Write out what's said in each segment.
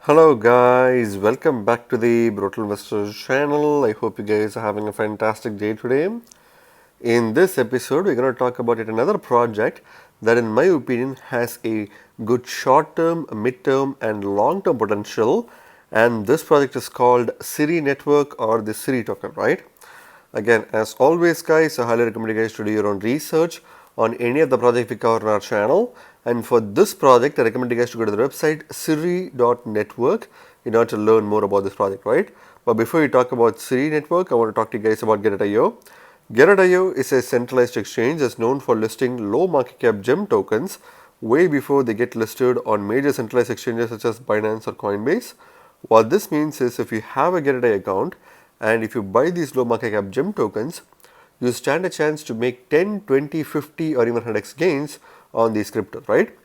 Hello guys, welcome back to the Brutal Investors channel. I hope you guys are having a fantastic day today. In this episode, we're going to talk about yet another project that in my opinion has a good short-term, mid-term and long-term potential, and this project is called Cere Network or the Cere token, right? Again, as always guys, I highly recommend you guys to do your own research on any of the projects we cover on our channel. And for this project, I recommend you guys to go to the website cere.network in order to learn more about this project, right? But before we talk about Cere Network, I want to talk to you guys about Gateio. Gateio is a centralized exchange that's known for listing low market cap gem tokens way before they get listed on major centralized exchanges such as Binance or Coinbase. What this means is if you have a Gateio account and if you buy these low market cap gem tokens, you stand a chance to make 10, 20, 50 or even 100x gains on these cryptos, right?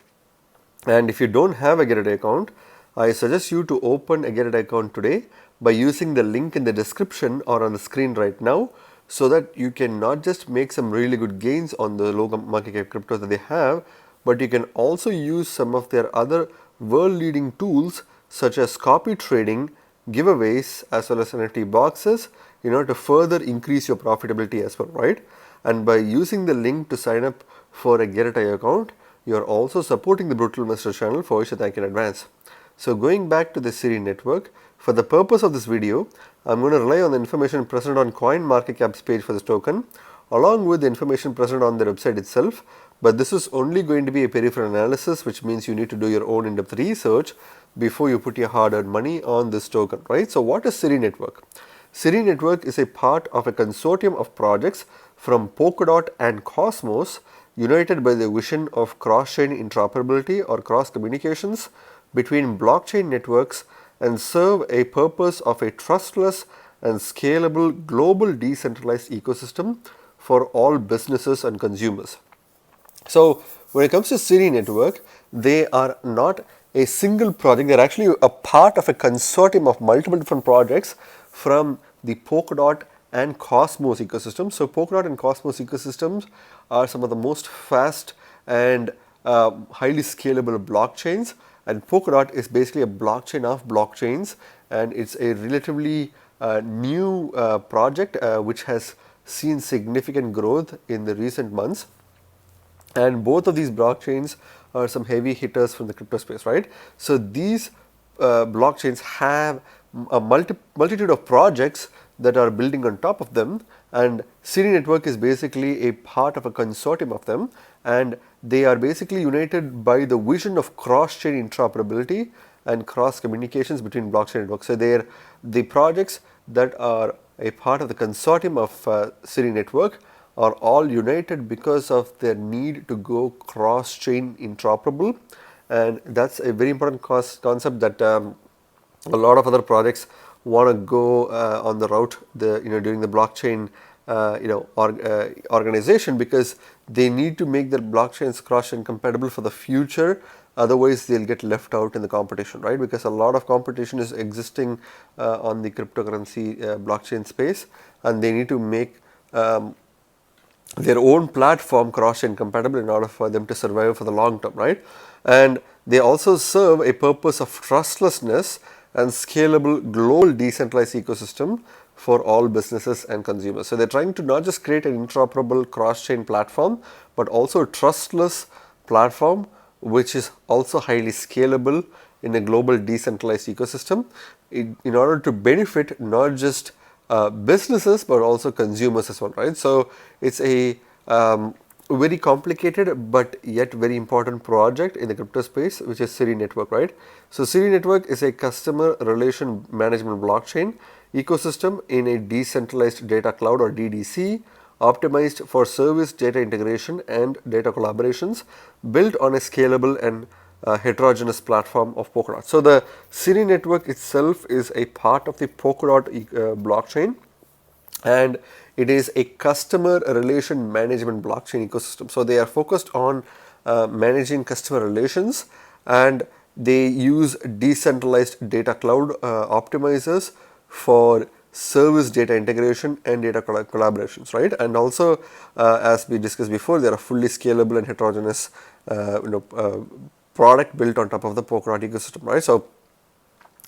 And if you don't have a Gateio account, I suggest you to open a Gateio account today by using the link in the description or on the screen right now, so that you can not just make some really good gains on the low market cap cryptos that they have, but you can also use some of their other world leading tools such as copy trading, giveaways as well as NFT boxes in order to further increase your profitability as well, right? And by using the link to sign up for a Gateio account, you are also supporting the Brutal Investor channel, for which I thank in advance. So going back to the Cere network, for the purpose of this video, I'm going to rely on the information present on CoinMarketCap's page for this token, along with the information present on the website itself. But this is only going to be a peripheral analysis, which means you need to do your own in-depth research before you put your hard-earned money on this token, right? So what is Cere network? Cere network is a part of a consortium of projects from Polkadot and Cosmos, united by the vision of cross-chain interoperability or cross communications between blockchain networks and serve a purpose of a trustless and scalable global decentralized ecosystem for all businesses and consumers. So when it comes to Cere network, they are not a single project, they're actually a part of a consortium of multiple different projects from the Polkadot and Cosmos ecosystem. So Polkadot and Cosmos ecosystems are some of the most fast and highly scalable blockchains, and Polkadot is basically a blockchain of blockchains, and it's a relatively new project which has seen significant growth in the recent months. And both of these blockchains are some heavy hitters from the crypto space, right? So these blockchains have a multitude of projects that are building on top of them, and Cere network is basically a part of a consortium of them, and they are basically united by the vision of cross-chain interoperability and cross communications between blockchain networks. So they're the projects that are a part of the consortium of Cere network are all united because of their need to go cross-chain interoperable, and that's a very important concept that a lot of other projects want to go on the route during the blockchain organization, because they need to make their blockchains cross-chain compatible for the future. Otherwise, they'll get left out in the competition, right? Because a lot of competition is existing on the cryptocurrency blockchain space, and they need to make their own platform cross-chain compatible in order for them to survive for the long term, right? And they also serve a purpose of trustlessness and scalable global decentralized ecosystem for all businesses and consumers. So they're trying to not just create an interoperable cross-chain platform, but also a trustless platform which is also highly scalable in a global decentralized ecosystem in order to benefit not just businesses but also consumers as well, right? So it's a very complicated but yet very important project in the crypto space, which is Cere network, right? So Cere network is a customer relation management blockchain ecosystem in a decentralized data cloud or DDC, optimized for service data integration and data collaborations, built on a scalable and heterogeneous platform of Polkadot. So the Cere network itself is a part of the Polkadot blockchain, and it is a customer relation management blockchain ecosystem. So they are focused on managing customer relations, and they use decentralized data cloud optimizers for service data integration and data collaborations, right? And also, as we discussed before, they are fully scalable and heterogeneous product built on top of the Polkadot ecosystem, right? So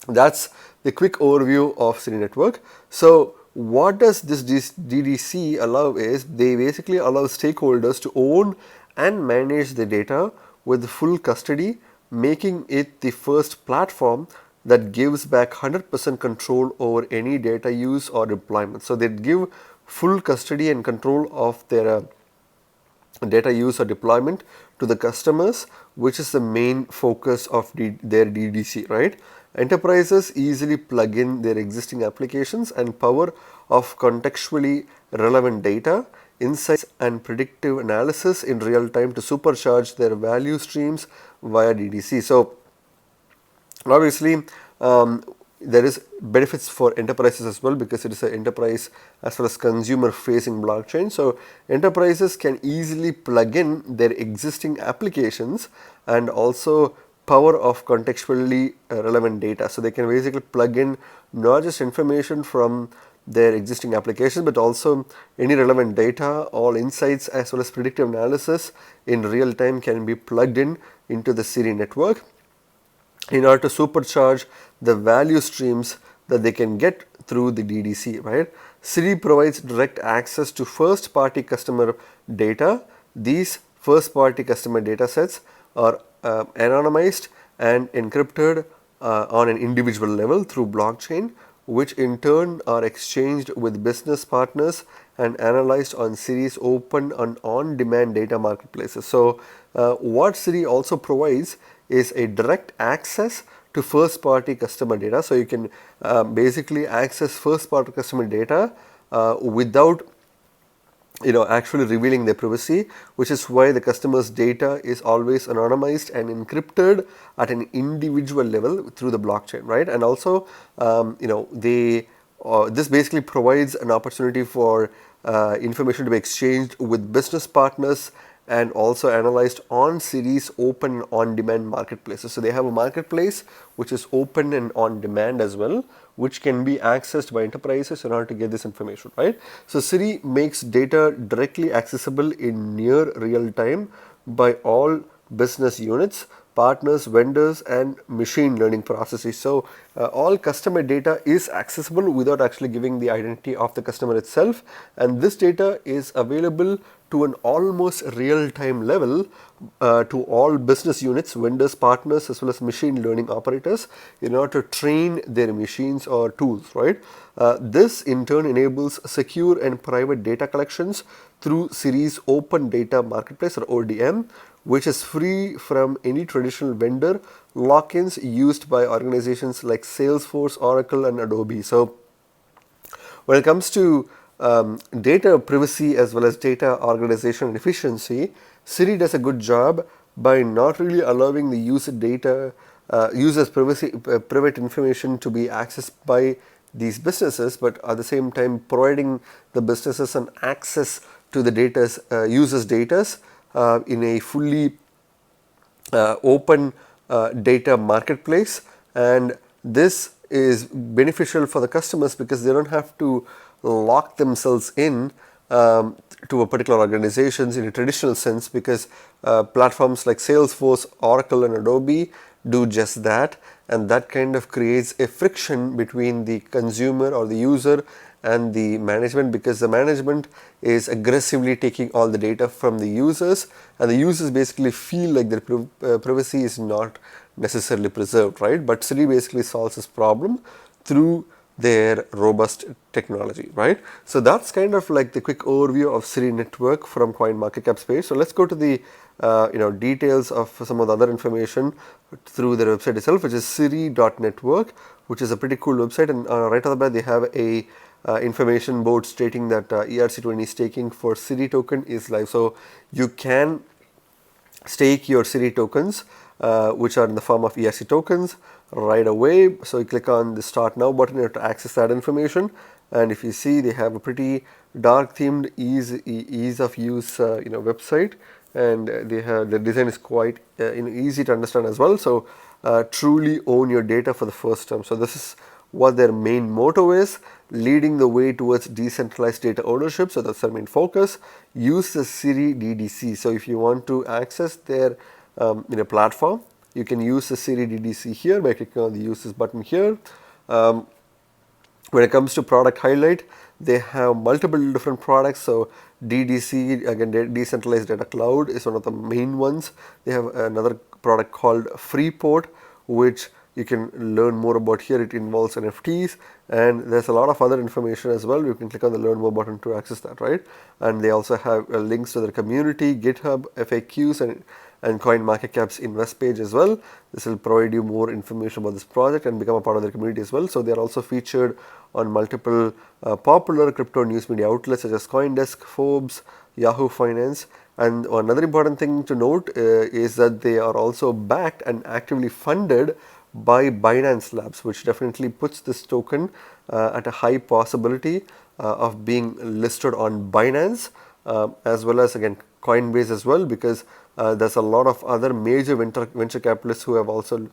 That's the quick overview of Cere network. So what does this DDC allow is they basically allow stakeholders to own and manage the data with full custody, making it the first platform that gives back 100% control over any data use or deployment. So they give full custody and control of their data use or deployment to the customers, which is the main focus of their DDC, right? Enterprises easily plug in their existing applications and power of contextually relevant data, insights and predictive analysis in real time to supercharge their value streams via DDC. So obviously, there is benefits for enterprises as well because it is an enterprise as well as consumer facing blockchain. So enterprises can easily plug in their existing applications and also power of contextually relevant data. So they can basically plug in not just information from their existing applications but also any relevant data, all insights as well as predictive analysis in real time can be plugged in into the Cere network in order to supercharge the value streams that they can get through the DDC, right? Cere provides direct access to first party customer data. These first party customer data sets are anonymized and encrypted on an individual level through blockchain, which in turn are exchanged with business partners and analyzed on Cere's open and on-demand data marketplaces. So what Cere also provides is a direct access to first party customer data. So you can basically access first party customer data without actually revealing their privacy, which is why the customer's data is always anonymized and encrypted at an individual level through the blockchain, right? And also this basically provides an opportunity for information to be exchanged with business partners and also analyzed on Cere's open on-demand marketplaces. So they have a marketplace which is open and on-demand as well, which can be accessed by enterprises in order to get this information, right? So Cere makes data directly accessible in near real time by all business units, partners, vendors and machine learning processes. So all customer data is accessible without actually giving the identity of the customer itself, and this data is available to an almost real-time level to all business units, vendors, partners as well as machine learning operators in order to train their machines or tools, right? This in turn enables secure and private data collections through Cere's open data marketplace or ODM, which is free from any traditional vendor lock-ins used by organizations like Salesforce, Oracle and Adobe. So when it comes to data privacy as well as data organization and efficiency, Cere does a good job by not really allowing the users private information to be accessed by these businesses, but at the same time providing the businesses an access to the users' data in a fully open data marketplace, and this is beneficial for the customers because they don't have to lock themselves in to a particular organizations in a traditional sense, because platforms like Salesforce, Oracle and Adobe do just that, and that kind of creates a friction between the consumer or the user and the management, because the management is aggressively taking all the data from the users and the users basically feel like their privacy is not necessarily preserved, right? But Cere basically solves this problem through their robust technology, right? So that's kind of like the quick overview of Cere network from CoinMarketCap space. So let's go to the details of some of the other information through their website itself, which is cere.network, which is a pretty cool website, and right off the bat they have a information board stating that ERC20 staking for Cere token is live. So you can stake your Cere tokens, which are in the form of ERC tokens, right away. So you click on the start now button to access that information, and if you see, they have a pretty dark themed ease of use website, and the design is quite easy to understand as well. So truly own your data for the first time. So this is what their main motto is, leading the way towards decentralized data ownership. So that's their main focus. Use the Cere DDC. So if you want to access their platform, you can use the Cere DDC here by clicking on the use this button here. When it comes to product highlight, they have multiple different products. So DDC, again, decentralized data cloud, is one of the main ones. They have another product called Freeport, which you can learn more about here. It involves NFTs, and there's a lot of other information as well. You can click on the learn more button to access that, right? And they also have links to their community, GitHub, FAQs, and CoinMarketCap's invest page as well. This will provide you more information about this project and become a part of the community as well. So they are also featured on multiple popular crypto news media outlets such as CoinDesk, Forbes, Yahoo Finance. And another important thing to note is that they are also backed and actively funded by Binance Labs, which definitely puts this token at a high possibility of being listed on Binance, as well as again Coinbase as well, because there's a lot of other major venture capitalists who have also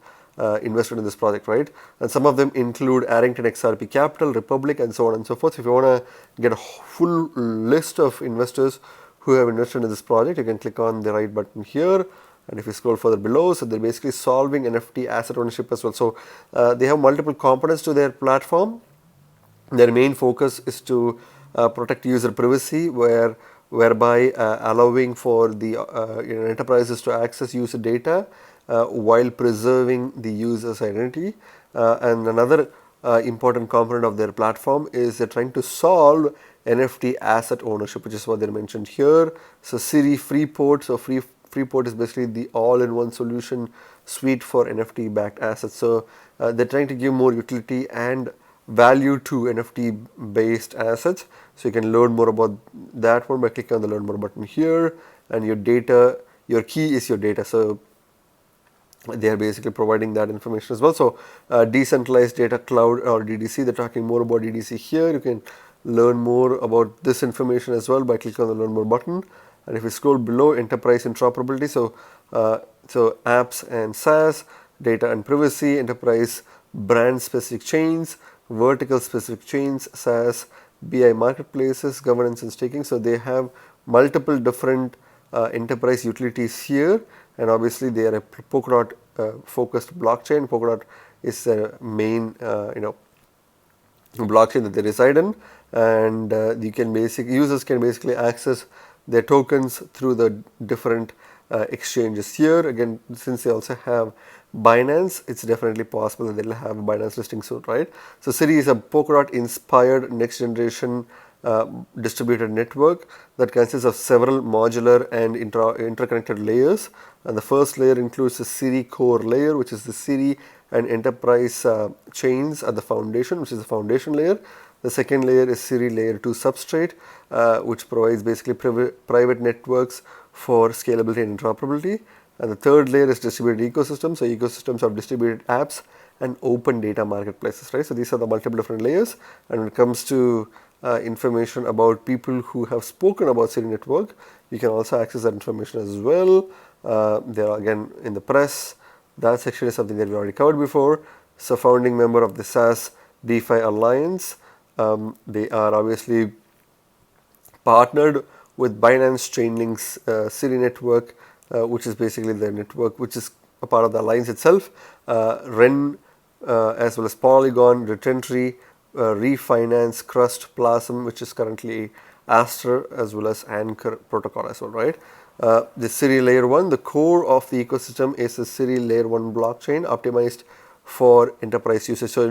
invested in this project, right? And some of them include Arrington XRP Capital, Republic, and so on and so forth. If you want to get a full list of investors who have invested in this project, you can click on the right button here. And if you scroll further below, so they're basically solving NFT asset ownership as well. So they have multiple components to their platform. Their main focus is to protect user privacy, whereby allowing for the enterprises to access user data while preserving the user's identity. And another important component of their platform is they're trying to solve NFT asset ownership, which is what they mentioned here. So Cere Freeport, so Freeport is basically the all-in-one solution suite for NFT-backed assets. So they're trying to give more utility and value to NFT-based assets. So you can learn more about that one by clicking on the learn more button here. And your data, your key is your data. So they are basically providing that information as well. So decentralized data cloud or DDC, they're talking more about DDC here. You can learn more about this information as well by clicking on the learn more button. And if you scroll below, enterprise interoperability, so apps and SaaS, data and privacy, enterprise brand specific chains, vertical specific chains, SaaS, BI marketplaces, governance and staking. So they have multiple different enterprise utilities here, and obviously they are a Polkadot focused blockchain. Polkadot is the main blockchain that they reside in, and users can basically access their tokens through the different exchanges here. Again, since they also have Binance, it's definitely possible that they'll have a Binance listing soon, right? So Cere is a Polkadot inspired next generation distributed network that consists of several modular and interconnected layers. And the first layer includes the Cere core layer, which is the Cere and enterprise chains at the foundation, which is the foundation layer. The second layer is Cere layer 2 substrate, which provides basically private networks for scalability and interoperability. And the third layer is distributed ecosystem. So ecosystems of distributed apps and open data marketplaces, right? So these are the multiple different layers. And when it comes to information about people who have spoken about Cere network, you can also access that information as well. They are again in the press. That section is something that we already covered before. So founding member of the SaaS DeFi Alliance. They are obviously partnered with Binance Chainlink's Cere network, which is basically the network which is a part of the alliance itself. Ren, as well as Polygon, Retentry, Refinance, Crust, Plasm, which is currently Aster, as well as Anchor protocol as well, right? The Cere layer 1, the core of the ecosystem is the Cere layer 1 blockchain optimized for enterprise usage. So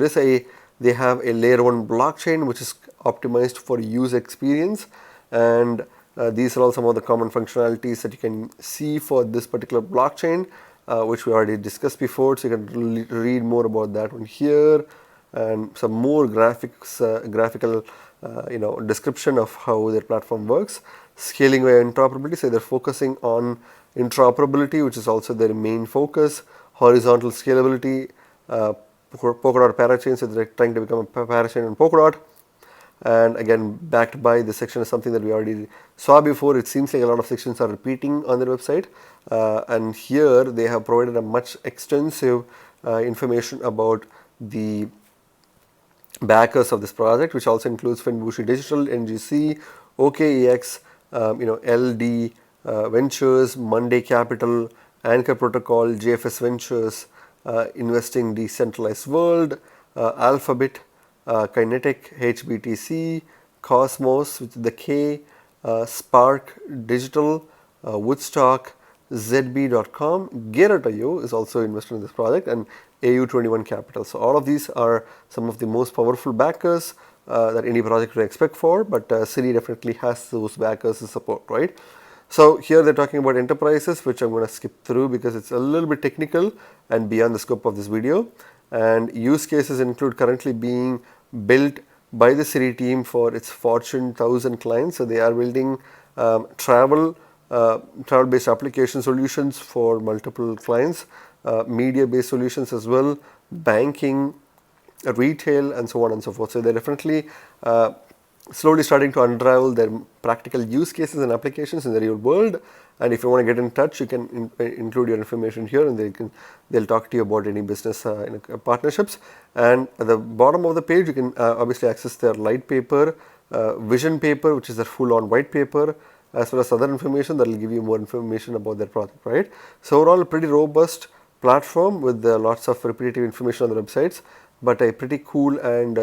they have a layer 1 blockchain which is optimized for user experience, and these are all some of the common functionalities that you can see for this particular blockchain, which we already discussed before. So you can read more about that one here, and some more graphical description of how their platform works. Scaling via interoperability, so they're focusing on interoperability, which is also their main focus. Horizontal scalability, Polkadot parachain, so they're trying to become a parachain in Polkadot. And again, backed by this section is something that we already saw before. It seems like a lot of sections are repeating on their website, and here they have provided a much extensive information about the backers of this project, which also includes Finbushi Digital, NGC, OKEX, LD Ventures, Monday Capital, Anchor Protocol, JFS Ventures, Investing Decentralized World, Alphabet, Kinetic, HBTC, Cosmos with the K, Spark Digital, Woodstock, ZB.com, Gateio is also invested in this project, and AU21 Capital. So all of these are some of the most powerful backers that any project would expect for, but Cere definitely has those backers to support, right? So here they're talking about enterprises, which I'm going to skip through because it's a little bit technical and beyond the scope of this video. And use cases include currently being built by the Cere team for its Fortune 1000 clients. So they are building travel-based application solutions for multiple clients, media-based solutions as well, banking, retail, and so on and so forth. So they're definitely slowly starting to unravel their practical use cases and applications in the real world. And if you want to get in touch, you can include your information here, and they'll talk to you about any business partnerships. And at the bottom of the page, you can obviously access their light paper, vision paper, which is their full-on white paper, as well as other information that will give you more information about their project, right? So overall, a pretty robust platform with lots of repetitive information on the websites, but a pretty cool and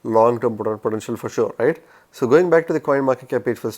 long-term potential for sure, right? So going back to the coin market cap page for this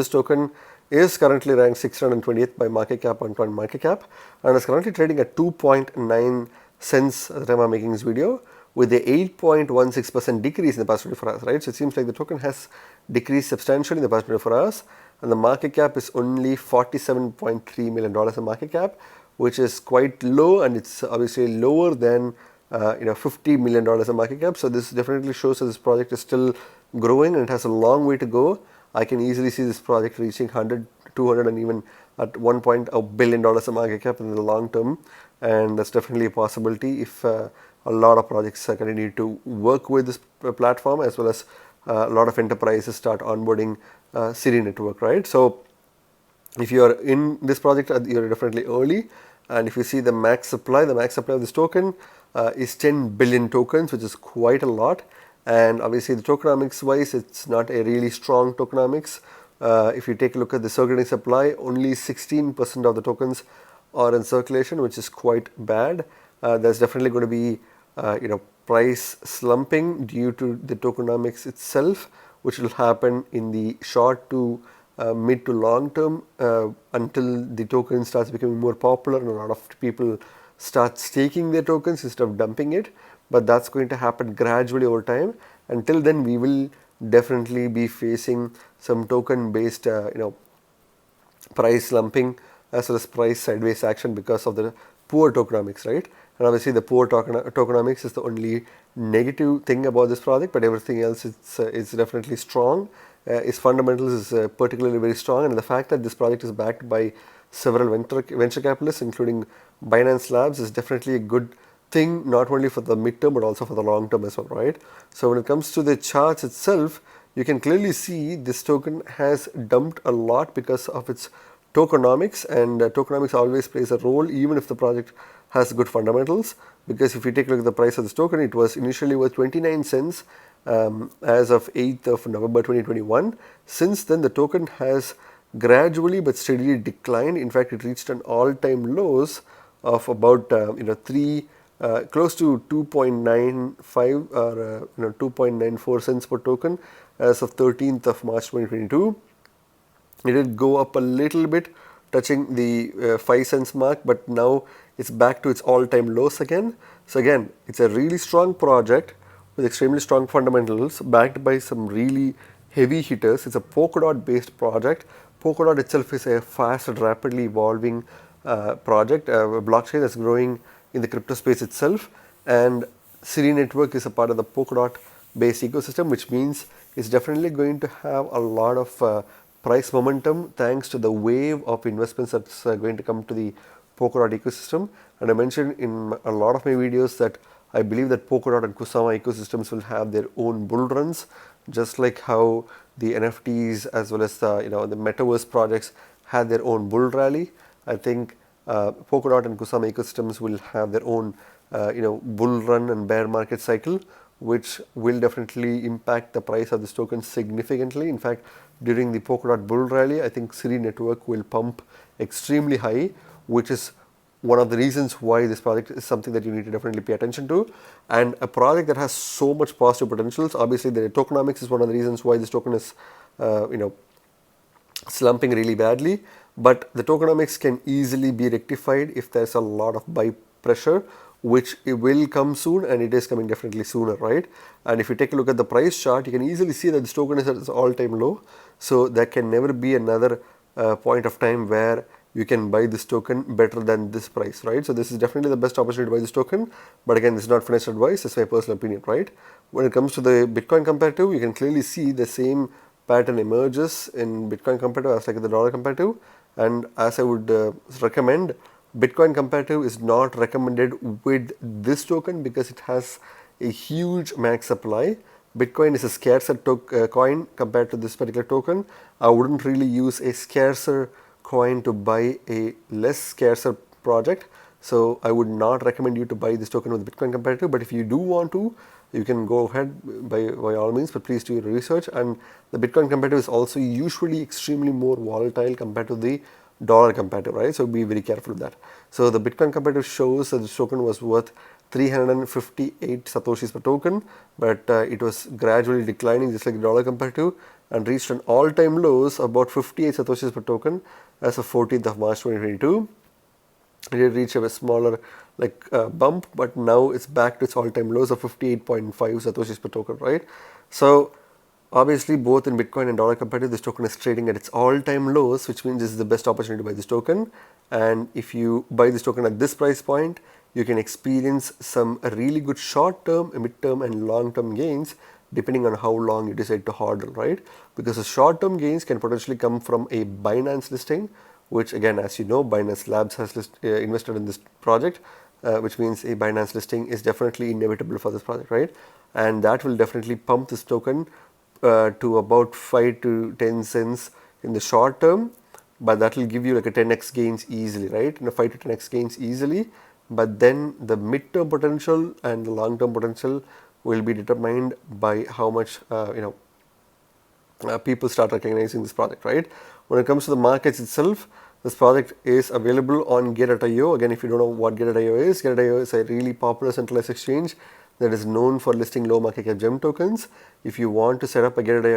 token is currently ranked 628th by market cap on coin market cap, and is currently trading at 2.9 cents at the time I'm making this video, with a 8.16% decrease in the past 24 hours, right? So it seems like the token has decreased substantially in the past 24 hours, and the market cap is only $47.3 million in market cap, which is quite low, and it's obviously lower than $50 million in market cap. So this definitely shows that this project is still growing and it has a long way to go. I can easily see this project reaching 100, 200, and even at $1 billion in market cap in the long term, and that's definitely a possibility if a lot of projects continue to work with this platform, as well as a lot of enterprises start onboarding Cere network, right? So if you are in this project, you're definitely early. And if you see the max supply of this token is 10 billion tokens, which is quite a lot. And obviously, the tokenomics wise, it's not a really strong tokenomics. If you take a look at the circulating supply, only 16% of the tokens are in circulation, which is quite bad. There's definitely going to be price slumping due to the tokenomics itself, which will happen in the short to mid to long term until the token starts becoming more popular and a lot of people start staking their tokens instead of dumping it. But that's going to happen gradually over time. Until then, we will definitely be facing some token based price slumping as well as price sideways action because of the poor tokenomics, right? And obviously the poor tokenomics is the only negative thing about this project, but everything else it's definitely strong. Its fundamentals is particularly very strong, and the fact that this project is backed by several venture capitalists, including Binance Labs, is definitely a good thing, not only for the midterm but also for the long term as well, right? So when it comes to the charts itself, you can clearly see this token has dumped a lot because of its tokenomics, and tokenomics always plays a role even if the project has good fundamentals, because if you take a look at the price of this token, it was initially worth 29 cents as of 8th of November 2021. Since then, the token has gradually but steadily declined. In fact, it reached an all-time lows of about close to 2.95 or 2.94 cents per token as of 13th of March 2022. It did go up a little bit, touching the 5 cents mark, but now it's back to its all-time lows again. So again, it's a really strong project with extremely strong fundamentals, backed by some really heavy hitters. It's a Polkadot based project. Polkadot itself is a fast and rapidly evolving project, a blockchain that's growing in the crypto space itself, and Cere network is a part of the Polkadot based ecosystem, which means it's definitely going to have a lot of price momentum thanks to the wave of investments that's going to come to the Polkadot ecosystem. And I mentioned in a lot of my videos that I believe that Polkadot and Kusama ecosystems will have their own bull runs, just like how the NFTs as well as the metaverse projects had their own bull rally. I think Polkadot and Kusama ecosystems will have their own bull run and bear market cycle, which will definitely impact the price of this token significantly. In fact, during the Polkadot bull rally, I think Cere network will pump extremely high, which is one of the reasons why this project is something that you need to definitely pay attention to. And a project that has so much positive potentials, obviously the tokenomics is one of the reasons why this token is slumping really badly, but the tokenomics can easily be rectified if there's a lot of buy pressure, which it will come soon, and it is coming definitely sooner, right? And if you take a look at the price chart, you can easily see that this token is at its all-time low, so there can never be another point of time where you can buy this token better than this price, right? So this is definitely the best opportunity to buy this token, but again, this is not financial advice, it's my personal opinion, right? When it comes to the Bitcoin comparative, you can clearly see the same pattern emerges in Bitcoin comparative as like the dollar comparative, and as I would recommend, Bitcoin comparative is not recommended with this token because it has a huge max supply. Bitcoin is a scarcer coin compared to this particular token. I wouldn't really use a scarcer coin to buy a less scarcer project. So I would not recommend you to buy this token with Bitcoin comparative, but if you do want to, you can go ahead by all means, but please do your research. And the Bitcoin comparative is also usually extremely more volatile compared to the dollar comparative, right? So be very careful with that. So the Bitcoin comparative shows that this token was worth 358 satoshis per token, but it was gradually declining just like the dollar comparative and reached an all-time lows of about 58 satoshis per token as of 14th of March 2022. It did reach a smaller bump, but now it's back to its all-time lows of 58.5 satoshis per token, right? So obviously both in Bitcoin and dollar comparative, this token is trading at its all-time lows, which means this is the best opportunity to buy this token. And if you buy this token at this price point, you can experience some really good short-term, mid-term and long-term gains depending on how long you decide to hodl, right? Because the short-term gains can potentially come from a Binance listing, which again, as you know, Binance Labs has invested in this project, which means a Binance listing is definitely inevitable for this project, right? And that will definitely pump this token to about 5 to 10 cents in the short term, but that will give you like a 10x gains easily, right? 5 to 10x gains easily, but then the mid-term potential and the long-term potential will be determined by how much people start recognizing this project, right? When it comes to the markets itself, this project is available on Gateio. Again, if you don't know what Gateio is a really popular centralized exchange that is known for listing low market cap gem tokens. If you want to set up a Gateio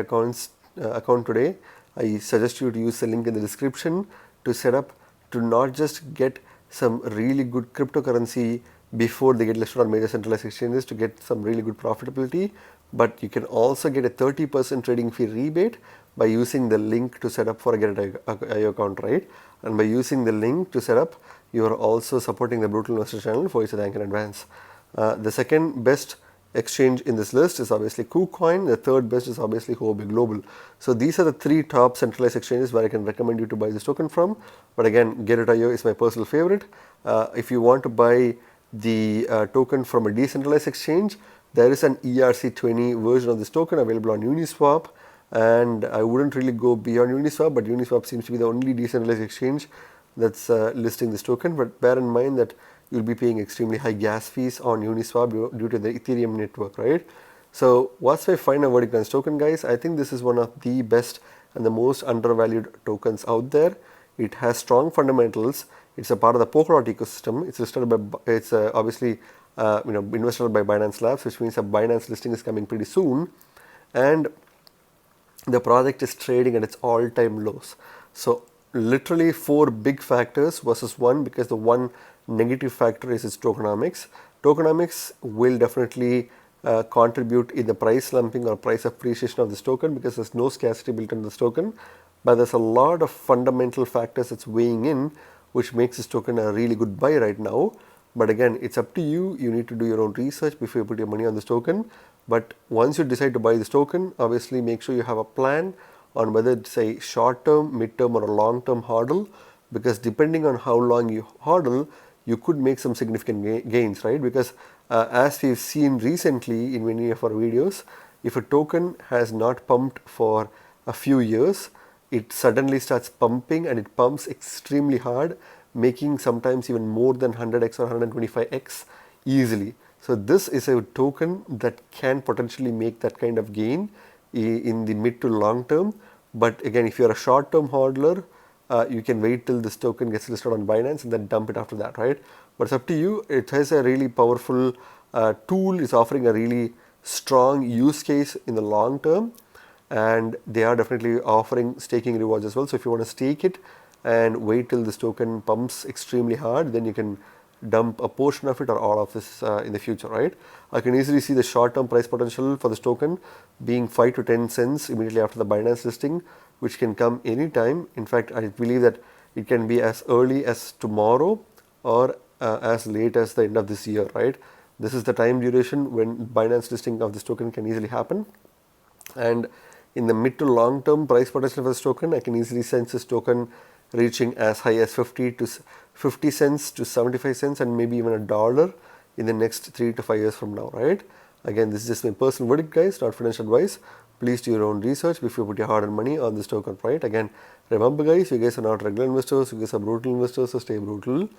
account today, I suggest you to use the link in the description to set up, to not just get some really good cryptocurrency before they get listed on major centralized exchanges to get some really good profitability, but you can also get a 30% trading fee rebate by using the link to set up for a Gateio account, right? And by using the link to set up, you are also supporting the Brutal Investor channel for which I thank in advance. The second best exchange in this list is obviously KuCoin. The third best is obviously Huobi Global. So these are the three top centralized exchanges where I can recommend you to buy this token from. But again, Gateio is my personal favorite. If you want to buy the token from a decentralized exchange, there is an ERC20 version of this token available on Uniswap, and I wouldn't really go beyond Uniswap, but Uniswap seems to be the only decentralized exchange that's listing this token. But bear in mind that you'll be paying extremely high gas fees on Uniswap due to the Ethereum network, right? So what's my final verdict on this token, guys? I think this is one of the best and the most undervalued tokens out there. It has strong fundamentals. It's a part of the Polkadot ecosystem. It's listed by, it's obviously invested by Binance Labs, which means a Binance listing is coming pretty soon, and the project is trading at its all-time lows. So literally 4 big factors versus 1, because the one negative factor is its tokenomics. Tokenomics will definitely contribute in the price slumping or price appreciation of this token because there's no scarcity built into this token, but there's a lot of fundamental factors that's weighing in, which makes this token a really good buy right now. But again, it's up to you. You need to do your own research before you put your money on this token. But once you decide to buy this token, obviously make sure you have a plan on whether it's a short-term, mid-term or a long-term hodl, because depending on how long you hodl, you could make some significant gains, right? Because as we've seen recently in many of our videos, if a token has not pumped for a few years, it suddenly starts pumping, and it pumps extremely hard, making sometimes even more than 100x or 125x easily. So this is a token that can potentially make that kind of gain in the mid to long term. But again, if you're a short term hodler, you can wait till this token gets listed on Binance and then dump it after that, right? But it's up to you. It has a really powerful tool. It's offering a really strong use case in the long term, and they are definitely offering staking rewards as well. So if you want to stake it and wait till this token pumps extremely hard, then you can dump a portion of it or all of this in the future, right? I can easily see the short-term price potential for this token being 5 to 10 cents immediately after the Binance listing, which can come anytime. In fact, I believe that it can be as early as tomorrow or as late as the end of this year, right? This is the time duration when Binance listing of this token can easily happen. And in the mid to long term price potential for this token, I can easily sense this token reaching as high as 50 cents to 75 cents and maybe even $1 in the next 3 to 5 years from now, right? Again, this is just my personal verdict, guys, not financial advice. Please do your own research before you put your hard-earned money on this token, right? Again, remember, guys, you guys are not regular investors, you guys are brutal investors, so stay brutal.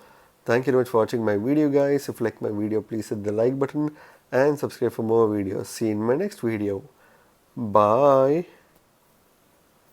Thank you very much for watching my video, guys. If you like my video, please hit the like button and subscribe for more videos. See you in my next video. Bye.